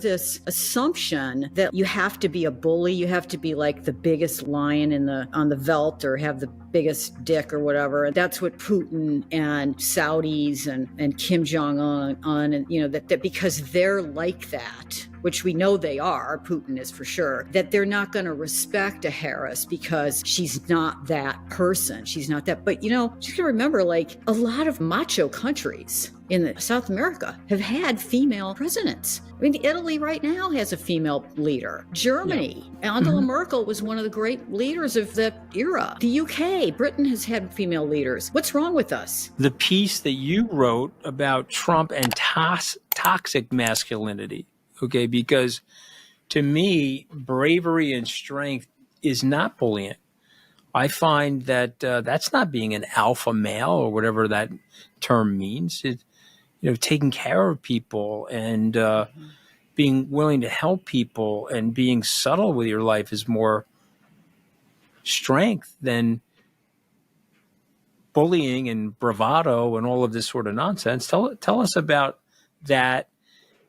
this assumption that you have to be a bully, you have to be like the biggest lion on the veldt or have the biggest dick or whatever. And that's what Putin and Saudis and Kim Jong-un and that because they're like that, which we know they are, Putin is for sure, that they're not going to respect a Harris because she's not that person. She's not that. But, just got to remember, like, a lot of macho countries in South America have had female presidents. I mean, Italy right now has a female leader. Germany, Angela Merkel was one of the great leaders of that era. The UK, Britain has had female leaders. What's wrong with us? The piece that you wrote about Trump and toxic masculinity, okay, because to me, bravery and strength is not bullying. I find that that's not being an alpha male or whatever that term means. Taking care of people and being willing to help people and being subtle with your life is more strength than bullying and bravado and all of this sort of nonsense. Tell us about that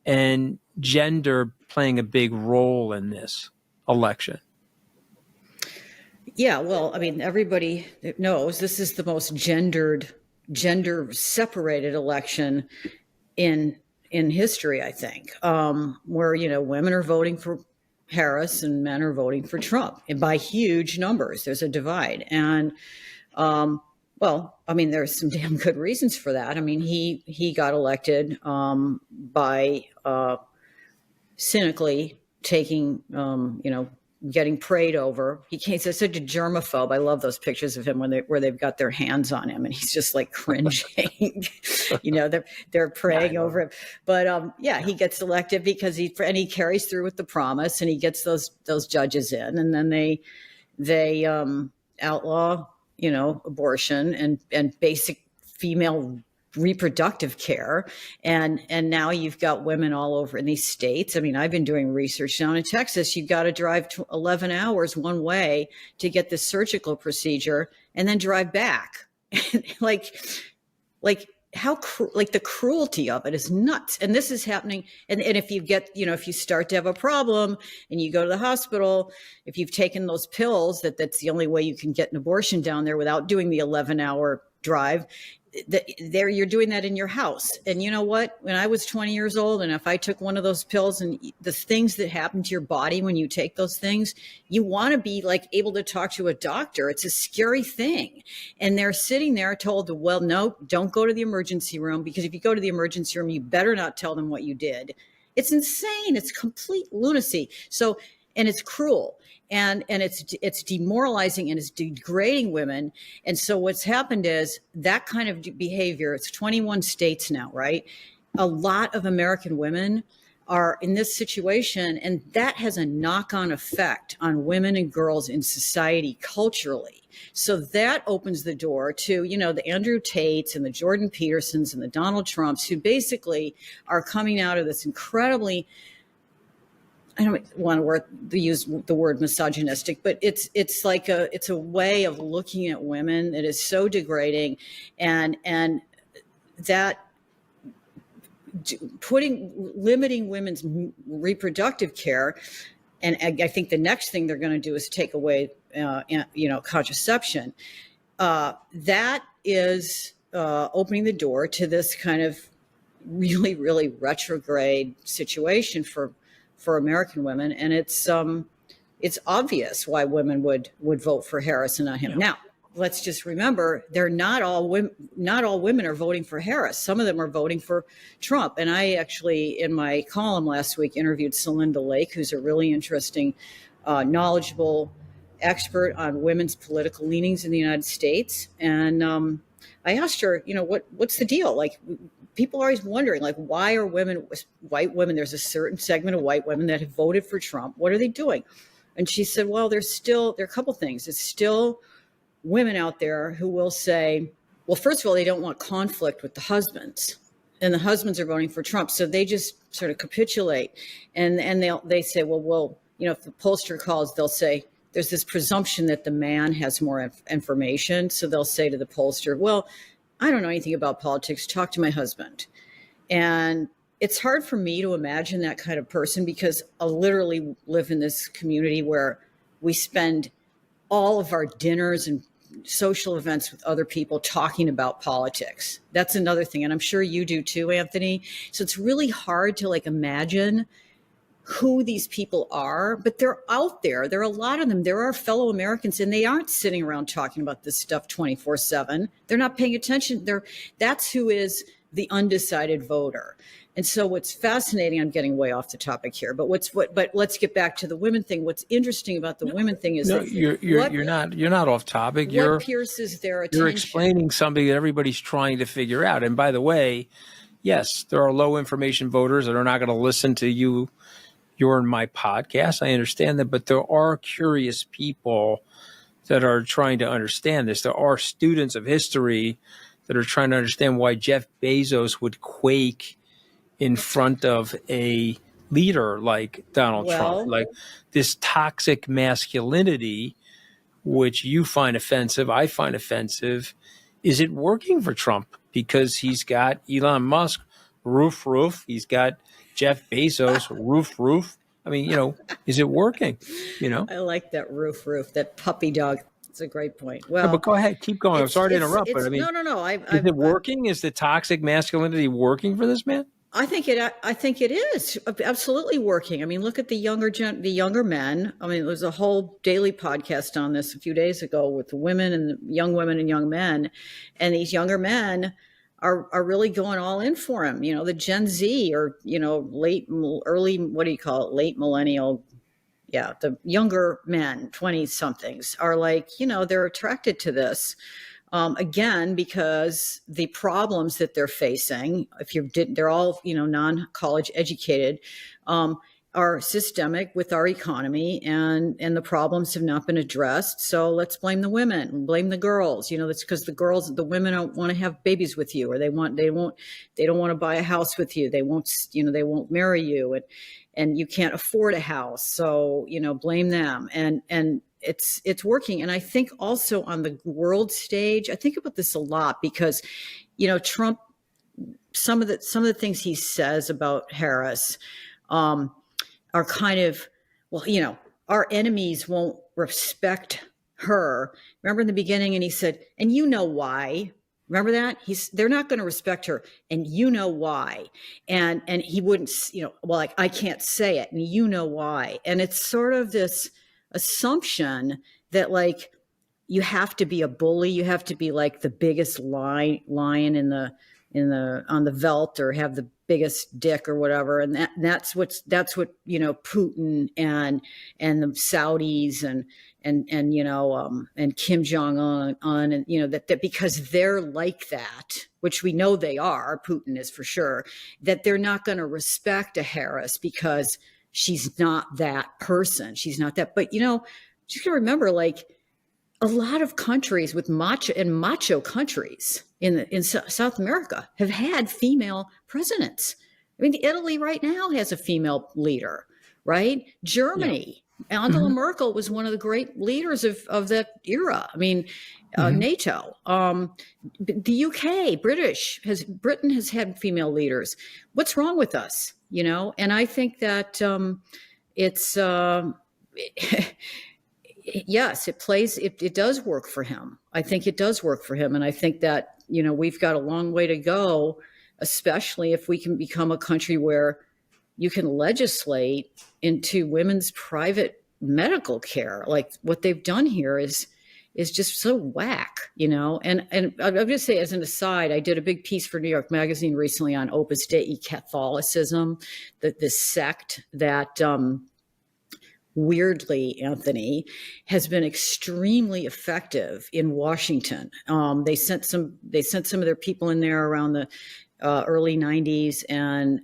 and gender playing a big role in this election. Yeah, well, I mean, everybody knows this is the most gender-separated election in history, I think, where, women are voting for Harris and men are voting for Trump, and by huge numbers. There's a divide. And, there's some damn good reasons for that. I mean, he got elected by cynically taking, getting prayed over. He's such a germaphobe. I love those pictures of him where they've got their hands on him and he's just like cringing. They're praying over him. But he gets elected because he carries through with the promise and he gets those judges in, and then they outlaw abortion and basic female reproductive care. And now you've got women all over in these states. I mean, I've been doing research down in Texas. You've got to drive 11 hours one way to get this surgical procedure and then drive back. like the cruelty of it is nuts. And this is happening. And if you get, if you start to have a problem and you go to the hospital, if you've taken those pills, that's the only way you can get an abortion down there without doing the 11-hour drive. You're doing that in your house. And you know what? When I was 20 years old, and if I took one of those pills and the things that happen to your body when you take those things, you want to be like able to talk to a doctor. It's a scary thing. And they're sitting there told, well, no, don't go to the emergency room, because if you go to the emergency room, you better not tell them what you did. It's insane. It's complete lunacy. So, and it's cruel. And it's demoralizing and it's degrading women. And so what's happened is that kind of behavior, it's 21 states now, right? A lot of American women are in this situation, and that has a knock-on effect on women and girls in society culturally. So that opens the door to, the Andrew Tates and the Jordan Petersons and the Donald Trumps, who basically are coming out of this incredibly, I don't want to use the word misogynistic, but it's a way of looking at women that is so degrading, and that limiting women's reproductive care. And I think the next thing they're going to do is take away, contraception. That is opening the door to this kind of really, really retrograde situation for American women. And it's obvious why women would vote for Harris and not him. Yeah. Now, let's just remember, not all women are voting for Harris. Some of them are voting for Trump. And I actually, in my column last week, interviewed Celinda Lake, who's a really interesting, knowledgeable expert on women's political leanings in the United States. And I asked her, what's the deal? Like, people are always wondering, like, why are white women, there's a certain segment of white women that have voted for Trump. What are they doing? And she said, well, there are a couple things. It's still women out there who will say, well, first of all, they don't want conflict with the husbands, and the husbands are voting for Trump. So they just sort of capitulate. And they say, well, if the pollster calls, they'll say, there's this presumption that the man has more information. So they'll say to the pollster, well, I don't know anything about politics. Talk to my husband. And it's hard for me to imagine that kind of person, because I literally live in this community where we spend all of our dinners and social events with other people talking about politics. That's another thing. And I'm sure you do too, Anthony. So it's really hard to like imagine who these people are, but they're out there. There are a lot of them. There are fellow Americans, and they aren't sitting around talking about this stuff 24/7. They're not paying attention. That's who is the undecided voter. And so what's fascinating, I'm getting way off the topic here, but but let's get back to the women thing. What's interesting about the women thing is that you're not off topic. What pierces their attention? You're explaining something that everybody's trying to figure out. And by the way, yes, there are low information voters that are not going to listen to you're in my podcast. I understand that, but there are curious people that are trying to understand this. There are students of history that are trying to understand why Jeff Bezos would quake in front of a leader like Donald Trump. Like this toxic masculinity, which you find offensive, I find offensive. Is it working for Trump? Because he's got Elon Musk, roof. He's got Jeff Bezos, roof. I mean, is it working? I like that roof, that puppy dog. It's a great point. Well, but go ahead, keep going. I'm sorry to interrupt, but I mean, no. Is it working? Is the toxic masculinity working for this man? I think it is absolutely working. I mean, look at the younger men. I mean, there was a whole daily podcast on this a few days ago with the women and young men, and these younger men are really going all in for him. The Gen Z, or late millennial. Yeah, the younger men, 20 somethings, are like, they're attracted to this. Again, because the problems that they're facing, they're all, non-college educated, are systemic with our economy, and the problems have not been addressed. So let's blame the women, blame the girls. That's because the women don't want to have babies with you, or they don't want to buy a house with you. They won't marry you, and you can't afford a house. So, blame them. And it's working. And I think also on the world stage, I think about this a lot because, Trump, some of the things he says about Harris, are kind of, our enemies won't respect her. Remember in the beginning, and he said, and you know why. Remember that? They're not going to respect her, and you know why. And he wouldn't, I can't say it, and you know why. And it's sort of this assumption that like you have to be a bully, you have to be like the biggest lion on the veldt, or have the biggest dick or whatever, and that's what Putin and the Saudis and Kim Jong-un and that because they're like that, which we know they are, Putin is for sure, that they're not going to respect a Harris because she's not that person. She's not that. But you got to remember, like, a lot of countries with macho countries in South America have had female presidents. I mean, Italy right now has a female leader, right? Germany, Angela Merkel was one of the great leaders of that era. I mean, NATO, the UK, Britain has had female leaders. What's wrong with us? And I think that it's yes, it does work for him. I think it does work for him. And I think that, we've got a long way to go, especially if we can become a country where you can legislate into women's private medical care. Like what they've done here is just so whack, And I'm going to say, as an aside, I did a big piece for New York Magazine recently on Opus Dei Catholicism, the sect that, weirdly, Anthony, has been extremely effective in Washington. They sent some of their people in there around the early 90s, and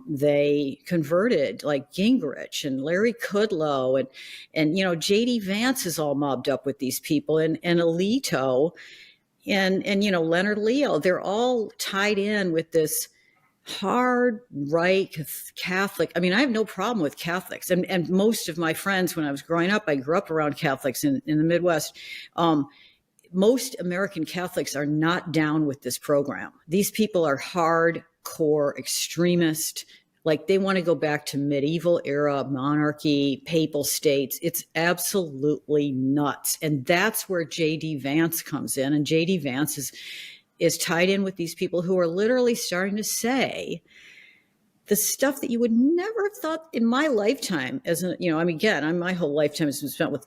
they converted like Gingrich and Larry Kudlow, and J.D. Vance is all mobbed up with these people, and Alito and Leonard Leo. They're all tied in with this hard right Catholic. I mean, I have no problem with Catholics, and most of my friends, when I was growing up, I grew up around Catholics in the Midwest. Most American Catholics are not down with this program. These people are hard hardcore extremist. Like they want to go back to medieval era monarchy, papal states. It's absolutely nuts. And that's where J.D. Vance comes in. And J.D. Vance is tied in with these people who are literally starting to say the stuff that you would never have thought in my lifetime as a, I mean, again, my whole lifetime has been spent with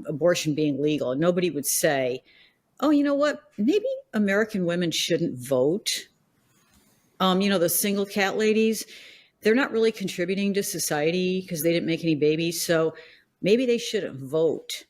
abortion being legal. And nobody would say, oh, you know what? Maybe American women shouldn't vote. The single cat ladies, they're not really contributing to society because they didn't make any babies. So maybe they shouldn't vote.